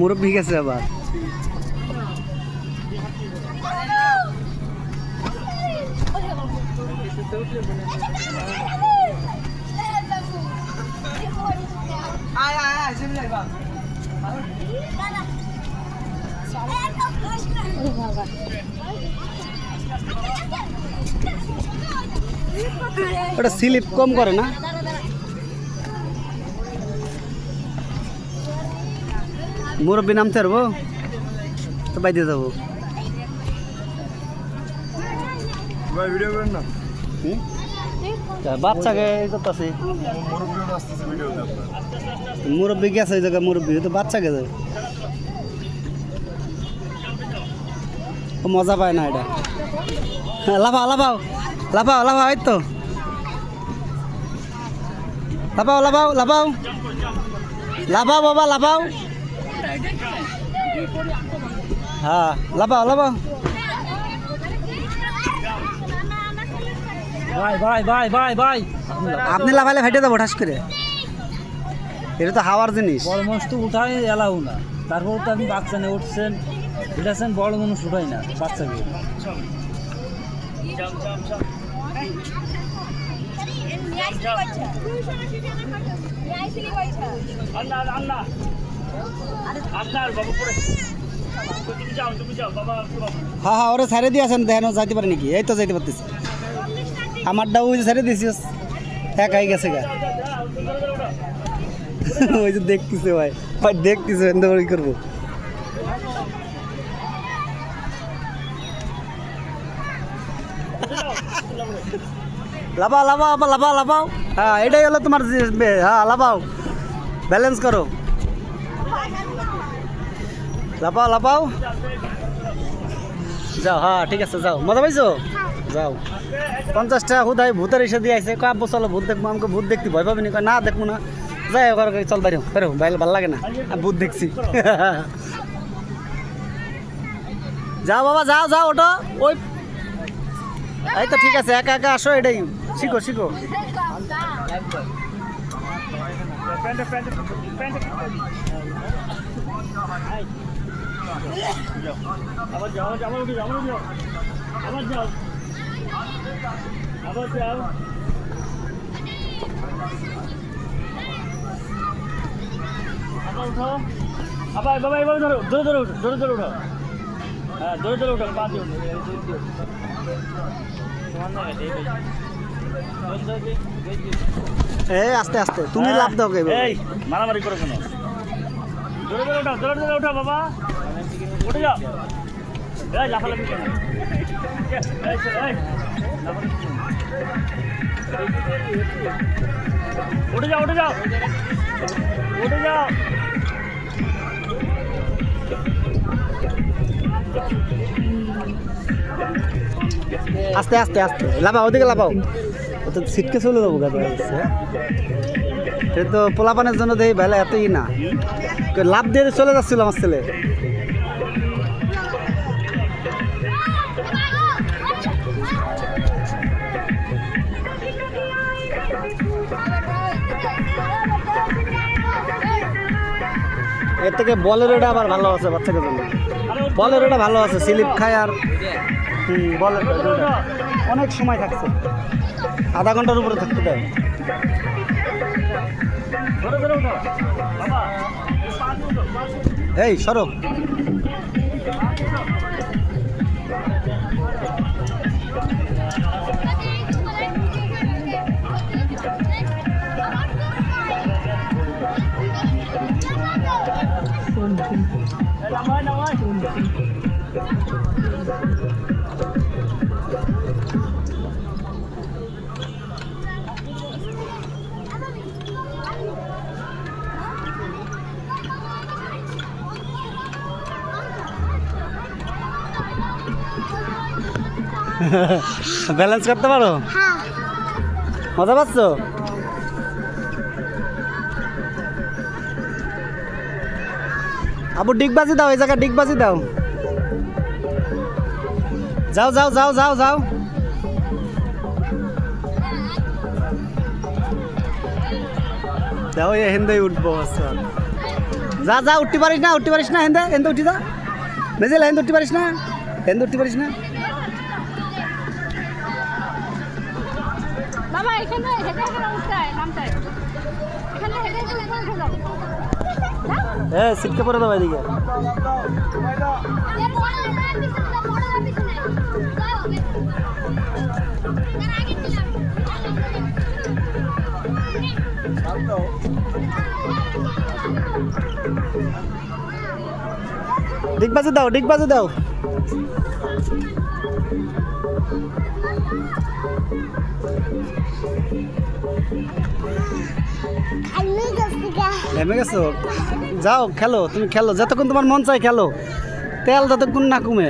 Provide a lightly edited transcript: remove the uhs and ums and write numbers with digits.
মুরব্বী গেছে আবার। ওটা স্লিপ কম করে না? মুরব্বী নামতে পারবো তো বাইরে যাবো। বাচ্চাকে করতেছি, মুরব্বী গেছে ওই জায়গায়, মুরব্বী তো বাচ্চাকে যায়, মজা পায় না এটা। লাফাও লাফাও লাফাও লাফাও, এই তো লাফাও লাফাও লাফাও লাফাও বাবা লাফাও। হ্যাঁ লাফাও লাফাও। ভাই ভাই ভাই ভাই ভাই, আপনি লাফাইলে ফেটে যাবো ঠাস করে, এটা তো হাওয়ার জিনিস। বড় মানুষ তো উঠাই এলাও না, তারপর তো আপনি বাচ্চা নিয়ে উঠছেন, উঠাচ্ছেন, বড় মানুষ উঠাই না বাচ্চাকে। হ্যাঁ হ্যাঁ, ওরা ছেড়ে দিয়েছেন, দেখেন যাইতে পারে নাকি? এই তো যাইতে পারতেছে, আমারটা ওই যে ছেড়ে দিয়েছিস, একাই গেছে গা। ওই যে দেখতেছে ভাই, ভাই দেখতেছে কি করবো। লাফাও লাফাও লাফাও লাফাও। হ্যাঁ এটাই হলো তোমার, হ্যাঁ লাফাও, ব্যালেন্স করো, লাফাও লাফাও, যাও। হ্যাঁ ঠিক আছে, যাও, মজা পাইছো, যাও। 50 টাকা হুদাই ভূতের এসে দিয়ে আসে, কাব্য চলো ভূত দেখবো, আমাকে ভূত দেখতে ভয় পাবি না, না দেখবো না, যাই ঘর চল বাইরেও বেরো, ভালো লাগে না, ভূত দেখছি। যাও বাবা যাও যাও, ওটা ওই, এই তো ঠিক আছে, একা একা আসো, এটাই শিখো শিখো। আবার যাও, আবার উঠে যাও, আবার যাও, আবার যাও, আবার যাও। আবার উঠো, আবার বাবা এবার ধরো, ধরে ধরে উঠো, ধরে ধরে উঠো। হ্যাঁ ধরে ধরে উঠো, পা দিয়ে উঠো, এই আস্তে আস্তে, তুমি লাভ দাও কে? এই মারামারি করো কেন? ধরে ধরে উঠো, ধরে ধরে উঠো বাবা, উঠে যাও। এই লাফালাফি করো, এই এই উঠে যাও, উঠে যাও, উঠে যাও। আস্তে আস্তে আস্তে লাফাও, ওদিকে লাফাও, ও তো ছিটকে চলে যাবো গাছ। সে তো পোলাপানের জন্য দেখি বেলা এতই না, লাভ দিয়ে চলে যাচ্ছিল আমার ছেলে। এর থেকে বলেরোটা আবার ভালো আছে বাচ্চাকে জন্য, বলেরোটা ভালো আছে, স্লিপ খায় আর বলেরোটা অনেক সময় থাকছে, আধা ঘন্টার উপরে থাকতে দেয়। এই সরো, ব্যালেন্স করতে পারো? মজা পাচ্ছ? আবু ডিগবাজি দাও, এই জায়গায় ডিগবাজি দাও, যাও যাও যাও যাও যাও। যাও এ হেন্দাই উঠবো আচ্ছা যা যা উঠতে পারিস না হেন্দা হেন্দা উঠি যা মেজেল হেন্দা উঠতে পারিস না হেন্দা উঠতে পারিস না বাবা এখানে হেঁটে হেঁটে উঠতে নামতে এখানে হেঁটে হেঁটে উঠে যাও হ্যাঁ সিটকে পরে দাও এদিকে ডিগবাজি দাও নেমে গেছো যাও খেলো তুমি খেলো যতক্ষণ তোমার মন চাই খেলো তেল যতক্ষণ না কমে